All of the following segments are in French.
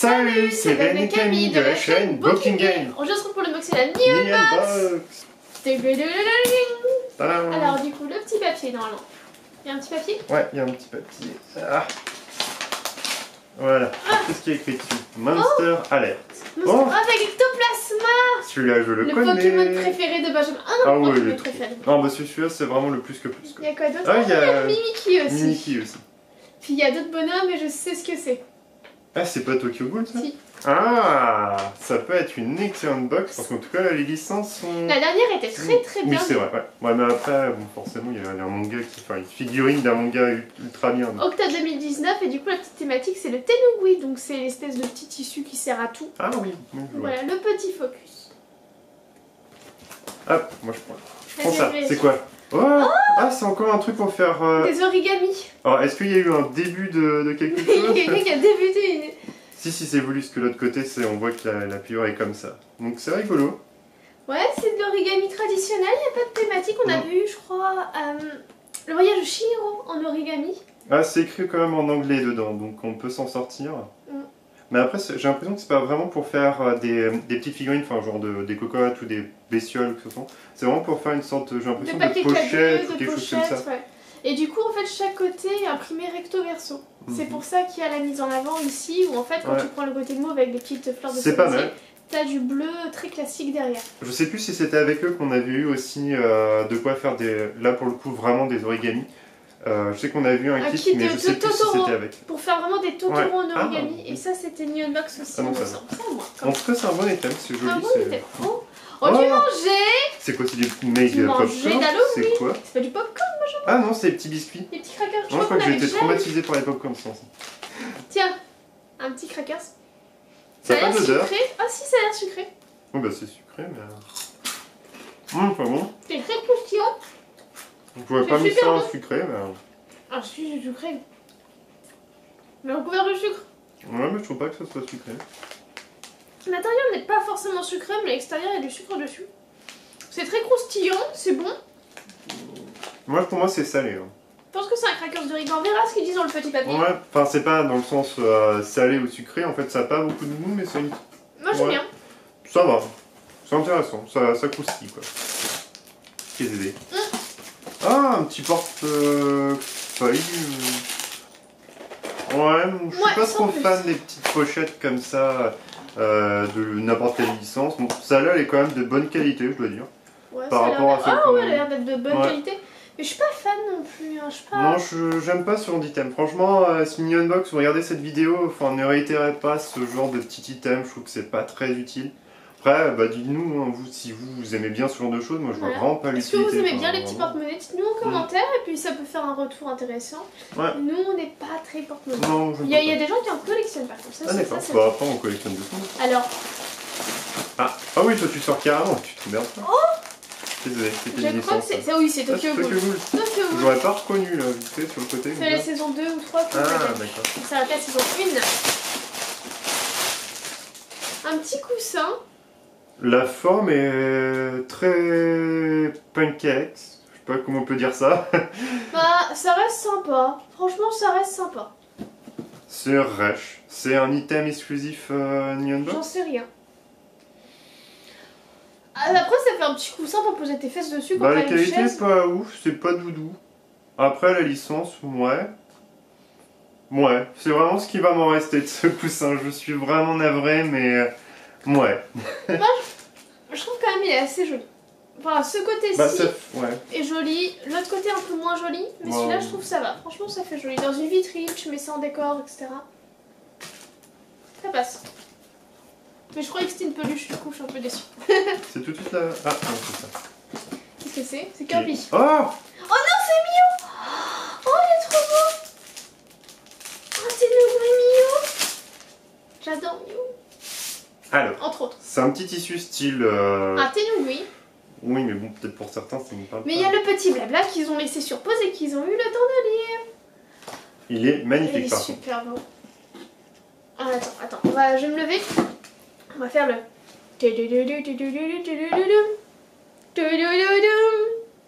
Salut, c'est Ben et Camille de la chaîne Booking Game. On se retrouve pour le box, c'est la Neon Box. Tadam. Alors du coup, le petit papier normalement. Il y a un petit papier? Ouais, il y a un petit papier. Ah. Voilà, qu'est-ce qui est écrit dessus? Monster Alert. Monster avec Ectoplasma. Celui-là, je le connais. Le Pokémon préféré de Benjamin. Ah non, oui, Pokémon préféré. Non, bah celui-là, c'est vraiment le plus que plus. Il y a quoi d'autre? Ah, il y a Mimikyu aussi. Mimikyu aussi. Puis il y a d'autres bonhommes et je sais ce que c'est. Ah, c'est pas Tokyo Ghoul ça? Si. Ah, ça peut être une excellente box parce qu'en tout cas, les licences sont. La dernière était très bien. Oui, c'est vrai, ouais. Ouais, mais après, bon, forcément, il y a un manga qui. Enfin, une figurine d'un manga ultra bien. Donc. Octobre 2019, et du coup, la petite thématique, c'est le Tenugui, donc c'est l'espèce de petit tissu qui sert à tout. Ah oui, je vois. Voilà, le petit focus. Hop, moi je prends. Je prends ça, c'est quoi? Oh, ah, c'est encore un truc pour faire. Des origamis. Alors, est-ce qu'il y a eu un début de quelque chose? Il y a quelqu'un qui a débuté. Si, c'est voulu, parce que l'autre côté, on voit que la pliure est comme ça. Donc c'est rigolo. Ouais, c'est de l'origami traditionnel, il n'y a pas de thématique. On a vu, je crois, le voyage de Chihiro en origami. Ah, c'est écrit quand même en anglais dedans, donc on peut s'en sortir. Mais après, j'ai l'impression que c'est pas vraiment pour faire des petites figurines, enfin genre des cocottes ou des bestioles, que ce soit. C'est vraiment pour faire une sorte, j'ai l'impression, de pochette ou quelque chose comme ça. Ouais. Et du coup, en fait, chaque côté est imprimé recto verso. C'est pour ça qu'il y a la mise en avant ici, où en fait, quand tu prends le côté mauve avec des petites fleurs de cerisier, c'est pas mal. T'as du bleu très classique derrière. Je sais plus si c'était avec eux qu'on avait eu aussi de quoi faire là pour le coup vraiment des origamis. Je sais qu'on a vu un kit, mais je sais plus si c'était avec. Pour faire vraiment des Totoro en origami. Et ça, c'était Neon Box aussi. Ah non, ça en tout cas, c'est un bon item, c'est joli. Un bon item. Oh, du manger. C'est quoi? C'est du mega popcorn? C'est quoi? C'est pas du popcorn, moi je. Ah non, c'est des petits biscuits. Des petits crackers. Je crois que j'ai été traumatisé par les popcorns sans ça. Tiens, un petit crackers. Ça a pas d'odeur. Ah si, ça a l'air sucré. Oh bah c'est sucré, mais. Pas bon. C'est très croustillant. On pourrait pas mettre ça en sucré, mais. Ah si, c'est sucré. Mais recouvert de sucre. Ouais, mais je trouve pas que ça soit sucré. L'intérieur n'est pas forcément sucré, mais l'extérieur il y a du sucre dessus. C'est très croustillant, c'est bon. Pour moi c'est salé. Hein. Je pense que c'est un crackers de riz. On verra ce qu'ils disent dans le petit papier. Ouais, enfin c'est pas dans le sens salé ou sucré, en fait ça a pas beaucoup de goût, mais c'est une... Moi j'aime bien. Ça va, c'est intéressant, ça croustille quoi. Qu'est-ce que c'est? Ah, un petit porte-feuille. Ouais, je suis pas trop fan des petites pochettes comme ça de n'importe quelle licence. Bon, celle-là elle est quand même de bonne qualité, je dois dire. Ouais, par rapport à celle ouais, elle a l'air d'être de bonne qualité. Mais je suis pas fan non plus. Hein. Non, j'aime pas ce genre d'item. Franchement, si Neon Box, vous regardez cette vidéo, enfin, ne réitérez pas ce genre de petit item. Je trouve que c'est pas très utile. Après, bah, dites-nous hein, si vous aimez bien ce genre de choses. Moi, je vois vraiment pas l'utilité. Est-ce que vous aimez bien les petits porte-monnaies? Dites-nous en commentaire et puis ça peut faire un retour intéressant. Ouais. Nous, on n'est pas très porte-monnaie. Non, il y a des gens qui en collectionnent par contre. Ça, ah d'accord, bah après on collectionne de tout. Alors. Ah oui, toi tu sors carrément, tu te merdes pas. Oh, désolé, c'était une je crois que c'est ça, oui, c'est Tokyo Ghoul. J'aurais pas reconnu là, vite fait sur le côté. C'est la saison 2 ou 3 que d'accord. Ça va être la saison 1. Un petit coussin. La forme est très pancake. Je sais pas comment on peut dire ça. Bah, ça reste sympa. Franchement, ça reste sympa. C'est Resh. C'est un item exclusif Neon Box? J'en sais rien. Après, ça fait un petit coussin pour poser tes fesses dessus. Bah, la qualité est pas ouf, c'est pas doudou. Après, la licence, ouais. Ouais, c'est vraiment ce qui va m'en rester de ce coussin. Je suis vraiment navré, mais. Ouais. Moi, je trouve quand même il est assez joli. Enfin, ce côté-ci est joli, l'autre côté un peu moins joli, mais celui-là je trouve ça va. Franchement, ça fait joli. Dans une vitrine, tu mets ça en décor, etc. Ça passe. Mais je croyais que c'était une peluche, du coup je suis un peu déçue. C'est tout de suite là. Ah, non, c'est ça. Qu'est-ce que c'est? C'est Kirby. Oh! Oh non, c'est Mio! Oh, il est trop beau! Oh, c'est le vrai Mio! J'adore Mio. Alors, entre autres. C'est un petit tissu style. Un Tenugui. Oui, mais bon, peut-être pour certains, ça ne parle pas. Mais il y a le petit blabla qu'ils ont laissé sur pause et qu'ils ont eu le temps de lire. Il est magnifique, il est super beau. Ah, attends, je vais me lever. On va faire le.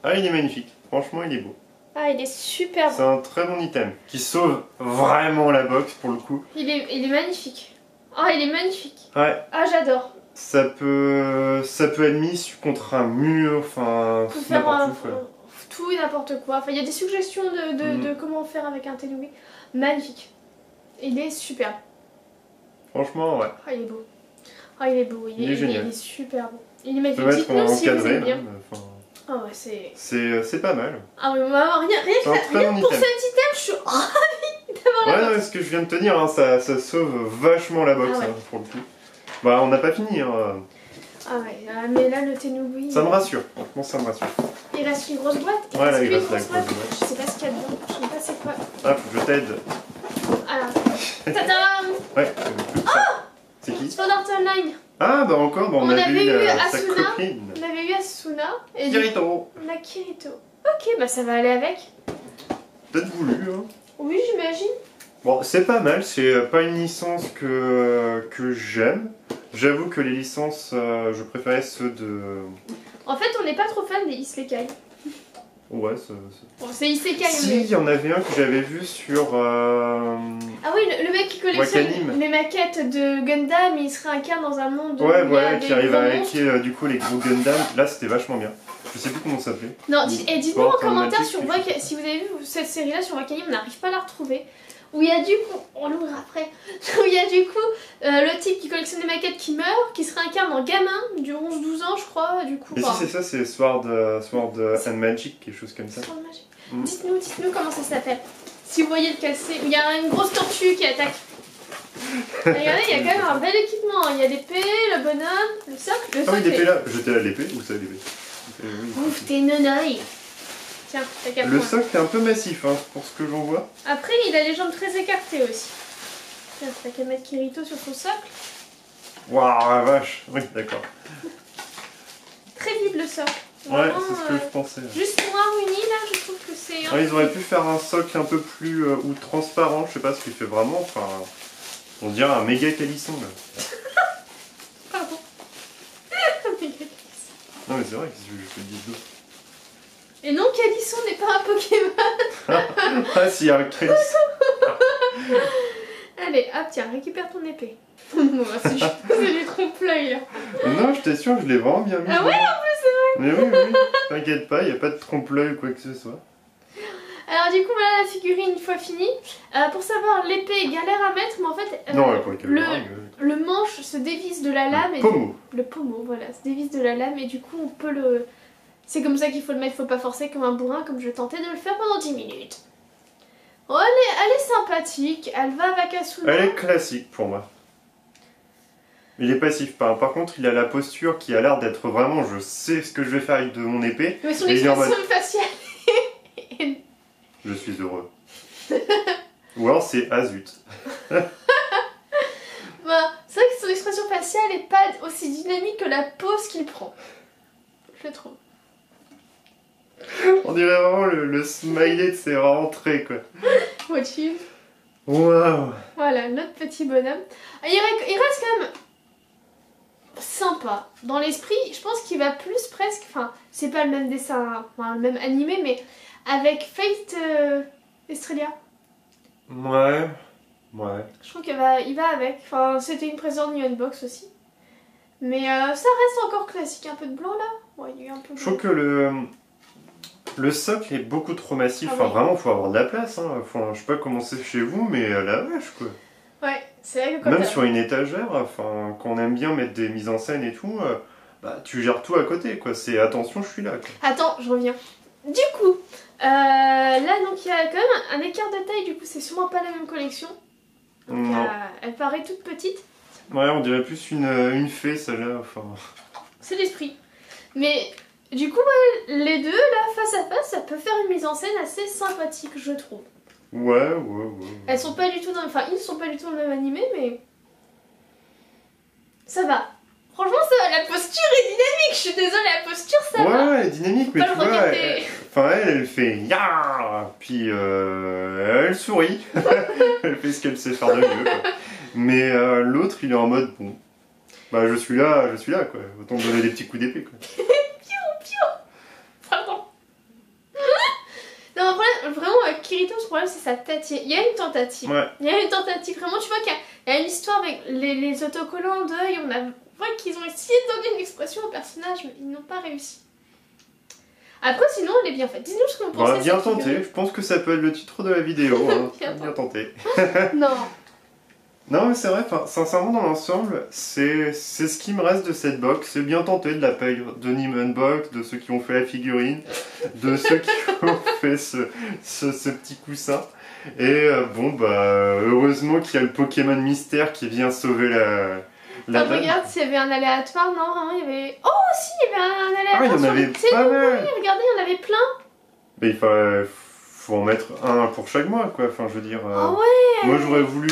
Ah, il est magnifique. Franchement, il est beau. Ah, il est super beau. C'est un très bon item qui sauve vraiment la box pour le coup. Il est magnifique. Oh, il est magnifique. Ouais. Ah, j'adore. Ça peut être mis contre un mur, enfin, tout et n'importe quoi. Enfin, il y a des suggestions de comment faire avec un Tenoubi. Magnifique. Il est superbe. Franchement, ouais. Ah, il est beau. Ah, il est beau. Il est génial. Il est super beau. Il est magnifique. Dites-nous si vous aimez bien. Ah ouais, c'est pas mal. Ah oui, rien pour cet item, je suis ravie d'avoir la box. Ce que je viens de te dire, hein, ça sauve vachement la box, pour le coup. Bah, on n'a pas fini. Hein. Ah ouais, mais là, le Tenoubi... Ça me rassure, franchement, ça me rassure. Il reste une grosse boîte. Il reste la grosse boîte. Je sais pas ce qu'il y a dedans, je sais pas c'est quoi. Ah, faut que je t'aide. Alors, tadam. Ouais, c'est qui? Sword Art Online. Ah, bah encore, on avait eu Asuna. Copine. On avait eu Asuna. Et Kirito. On a Kirito. Ok, bah ça va aller avec. Peut-être voulu, hein. Oui, j'imagine. Bon, c'est pas mal, c'est pas une licence que j'aime. J'avoue que les licences, je préférais ceux de... En fait, on n'est pas trop fan des Isekai. Ouais, Bon, c'est Isekai. Si, il y en avait un que j'avais vu sur... Ah oui, le mec qui collectionne les maquettes de Gundam, il se réincarne dans un monde où voilà, qui arrive à hacker du coup les gros Gundam. Là, c'était vachement bien. Je sais plus comment ça s'appelait. Non, et dites-nous en commentaire si vous avez vu cette série-là sur Wakanim, on n'arrive pas à la retrouver. Où il y a du coup, on l'ouvre après, où il y a du coup le type qui collectionne des maquettes qui meurt, qui se réincarne en gamin, du 11-12 ans je crois, du coup. Et si c'est ça, c'est Sword and Magic, quelque chose comme ça. Sword Magic. Dites-nous comment ça s'appelle. Si vous voyez lequel c'est, où il y a une grosse tortue qui attaque. Regardez, il y a quand même un bel équipement, il y a l'épée, le bonhomme, le socle, Ah oui, l'épée là, jetez là l'épée, où ça l'épée? Ouf, t'es nonoï. Tiens, t'as qu'à le socle est un peu massif, hein, pour ce que j'en vois. Après, il a les jambes très écartées aussi. Tiens, t'as qu'à mettre Kirito sur son socle. Waouh, la vache. Oui, d'accord. Très vide le socle. Ouais, c'est ce que je pensais. Juste noir uni, là, je trouve que c'est... Ils auraient pu faire un socle un peu plus ou transparent, je sais pas ce qu'il fait vraiment. Enfin, on dirait un méga calisson là. Pardon. Un méga calisson. Non mais c'est vrai que je te dis d'autres. Et non, Calisson n'est pas un Pokémon. Ah si, il y a un Calisson. Allez, hop, tiens, récupère ton épée. C'est du trompe-l'œil là. Non, je t'assure, je l'ai vraiment bien mis. Ah ouais, en plus c'est vrai. Mais oui, t'inquiète pas, il n'y a pas de trompe-l'œil ou quoi que ce soit. Alors du coup, voilà la figurine une fois finie. Pour savoir, l'épée galère à mettre, mais en fait, non, le manche se dévisse de la lame. Le pommeau, voilà, se dévisse de la lame et du coup on peut le... C'est comme ça qu'il faut le mettre, faut pas forcer comme un bourrin, comme je tentais de le faire pendant 10 minutes. Oh, elle est sympathique, elle va avec Asuna. Elle est classique pour moi. Il est passif, par contre il a la posture qui a l'air d'être vraiment, je sais ce que je vais faire avec de mon épée. Mais son expression faciale. Je suis heureux. Ou alors c'est azut. Bah, c'est vrai que son expression faciale est pas aussi dynamique que la pose qu'il prend. Je trouve. On dirait vraiment le smiley de ses rentrées quoi. Vois-tu? Waouh. Voilà, notre petit bonhomme. Il reste quand même sympa. Dans l'esprit, je pense qu'il va plus presque... Enfin, c'est pas le même dessin, enfin, le même animé, mais avec Fate Estrella. Ouais. Je trouve qu'il va avec. Enfin, c'était une présente New Unbox aussi. Mais ça reste encore classique. Un peu de blanc là. Ouais, il y a eu un peu de... Je trouve que le socle est beaucoup trop massif. Enfin, vraiment, faut avoir de la place. Hein. Enfin, je sais pas comment c'est chez vous, mais la vache quoi. Ouais, c'est vrai que quand même sur une étagère, enfin, qu'on aime bien mettre des mises en scène et tout, bah, tu gères tout à côté quoi. C'est attention, je suis là quoi. Attends, je reviens. Du coup, là donc il y a quand même un écart de taille. Du coup, c'est sûrement pas la même collection. Donc, elle paraît toute petite. Ouais, on dirait plus une fée celle-là. Enfin... C'est l'esprit. Mais du coup, ouais, les deux là face à face, ça peut faire une mise en scène assez sympathique, je trouve. Ouais. Elles sont pas du tout dans... Enfin, ils ne sont pas du tout dans le même animé, mais... Ça va. Franchement, ça va. La posture est dynamique. Je suis désolée, la posture, ça va. Ouais, elle est dynamique, mais tu vois... elle fait... Ya. Puis, elle sourit. Elle fait ce qu'elle sait faire de mieux, quoi. Mais l'autre, il est en mode, bon... Bah, je suis là, quoi. Autant me donner des petits coups d'épée, quoi. Pardon. Non, vraiment, avec Kirito, ce problème, c'est sa tête. Il y a une tentative. Ouais. Il y a une tentative. Vraiment, tu vois qu'il y a une histoire avec les autocollants d'œil. On a voit qu'ils ont essayé de donner une expression au personnage, mais ils n'ont pas réussi. Après, sinon, elle est bien faite. Dis-nous ce que vous pensez. Bien tenté. Je pense que ça peut être le titre de la vidéo. Hein. Bien tenté. Non. Non, mais c'est vrai, sincèrement, dans l'ensemble, c'est ce qui me reste de cette box. C'est bien tenté de la paye de Neiman Box, de ceux qui ont fait la figurine, de ceux qui ont fait ce petit coussin. Et bon, bah, heureusement qu'il y a le Pokémon Mystère qui vient sauver la regarde s'il y avait un aléatoire, non, vraiment, il y avait... Oh, si, il y avait un aléatoire. Ah, il y en avait pas mal. Regardez, il y en avait plein. Mais il faut en mettre un pour chaque mois, quoi. Enfin, je veux dire... Ah ouais. Moi, j'aurais voulu...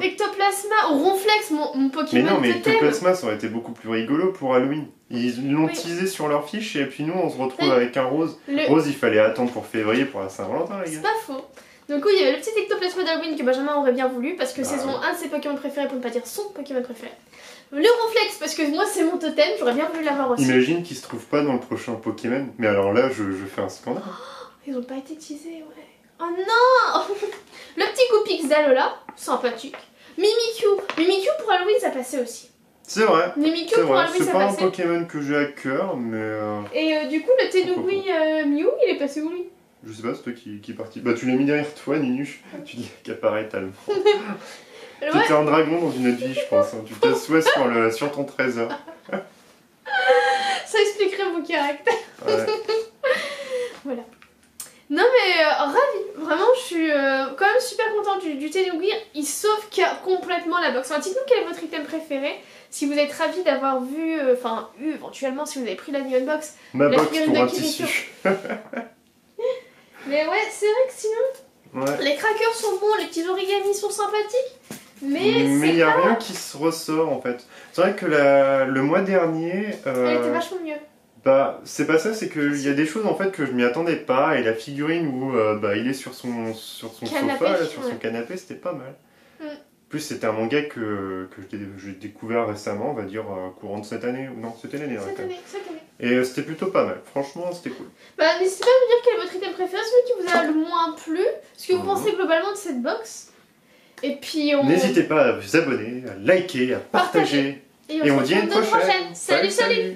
Ectoplasma ou Ronflex, mon Pokémon. Mais non, mais Ectoplasma, ça aurait été beaucoup plus rigolo pour Halloween. Ils l'ont teasé sur leur fiche et puis nous, on se retrouve avec un rose. Rose, il fallait attendre pour février pour la Saint-Valentin, les gars. C'est pas faux. Donc oui, il y avait le petit Ectoplasma d'Halloween que Benjamin aurait bien voulu parce que c'est un de ses Pokémon préférés, pour ne pas dire son Pokémon préféré. Le Ronflex parce que moi c'est mon totem, j'aurais bien voulu l'avoir aussi. Imagine qu'il se trouve pas dans le prochain Pokémon. Mais alors là, je fais un scandale. Oh, ils ont pas été teasés, ouais. Oh non. Le petit Goupix d'Alola, sympathique. Mimikyu pour Halloween ça passait aussi. C'est vrai. Mimikyu pour Halloween ça passait. C'est pas un Pokémon que j'ai à cœur, mais... Et du coup, le Tenugui Mew, il est passé où lui? Je sais pas, c'est toi qui est parti. Bah tu l'as mis derrière toi, Ninuche. Tu dis qu'apparaît tellement. Tu étais un dragon dans une autre vie, je pense. Hein. Tu t'assois sur ton trésor. Ça expliquerait mon caractère. Ouais. Voilà. Non mais ravie. Vraiment, je suis quand même super contente du Tenugui. Il sauve complètement la box. Enfin, dites-nous quel est votre item préféré. Si vous êtes ravis d'avoir vu, eu éventuellement si vous avez pris la Neon Box. Ma box pour un tissu. Mais ouais, c'est vrai que sinon, les crackers sont bons, les petits origamis sont sympathiques, mais il n'y a rien qui se ressort en fait. C'est vrai que le mois dernier... elle était vachement mieux. Bah, c'est pas ça, c'est qu'il y a des choses en fait que je m'y attendais pas, et la figurine où il est sur son canapé, sofa, là, sur son canapé, c'était pas mal. En plus, c'était un manga que j'ai découvert récemment, on va dire courant de cette année, ou non, c'était l'année dernière. Cette année. Et c'était plutôt pas mal, franchement, c'était cool. Bah, n'hésitez pas à me dire quel est votre item préféré, celui qui vous a le moins plu, ce que vous pensez globalement de cette box. Et puis N'hésitez pas à vous abonner, à liker, à partager. Et on se dit à une prochaine. Salut.